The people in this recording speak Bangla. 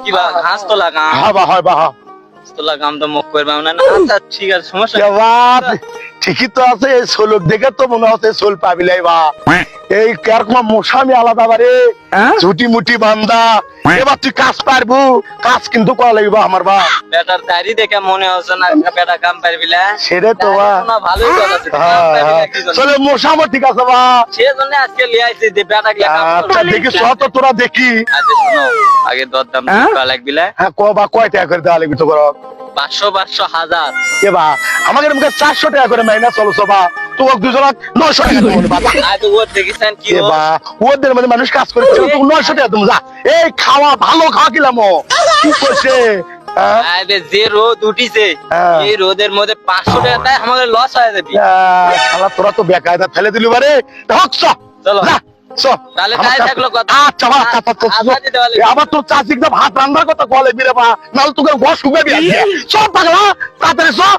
কি বা ঘাস তোলা গাম হ্যাঁ বা হয় বা হ্যাঁ তোলা গাম তো মুখ করবে না আচ্ছা ঠিক আছে সমস্যা এ বাপ, ঠিকই তো আছে এই সোলক দেখে তো মনে হচ্ছে সোল পাবিলাই বা এই কেরকম মশামি আলাদা বারে ঝুটি মুটি বান্দা এবার তুই কাজ পারবু কাজ কিন্তু করা লাগবে আমার বা বেটার দাড়ি দেখে মনে হচ্ছে না বেটা কাম পারবি না সেরে তো বা ভালোই কথা আছে চলে মশামো ঠিক আছে বা সেজন্য আজকে লিয়ে আইছি যে বেটা গিলা কাম আচ্ছা দেখি শত তোরা দেখি আচ্ছা শোনো আগে দরদাম করা লাগবি না হ্যাঁ ক বা কয় টাকা করে দেওয়া লাগবে তো করো 500 500 1000 এ বা আমাদের মুখে 400 টাকা করে মাইনা চলো সবা তোমার দুজন 900 টাকা দেবো বাবা আজ ও দেখিছেন কি এ বা ওদের মধ্যে মানুষ কাজ করে তুমি 900 টাকা তুমি যা এই খাওয়া ভালো খাওয়া কিলাম কি করছে হ্যাঁ? আরে যে রোদ উঠিছে হ্যাঁ। এই রোদের মধ্যে 500 টাকা তাই আমাদের লস হয়ে যাবে শালা তোরা তো বেকায়দা ফেলে দিলি বারে ঢক চ চলো। যা চ তাহলে আমার তাই কাছে- থাকলো কথা। আচ্ছা বা আচ্ছা তো আচ্ছা, দিতে পারলে। আবার তোর চাষি একদম ভাত রান্নার কথা বলে বিরে বা নাল তোকে বস শুবে বিয়া সব পাগলা তাড়াতাড়ি সব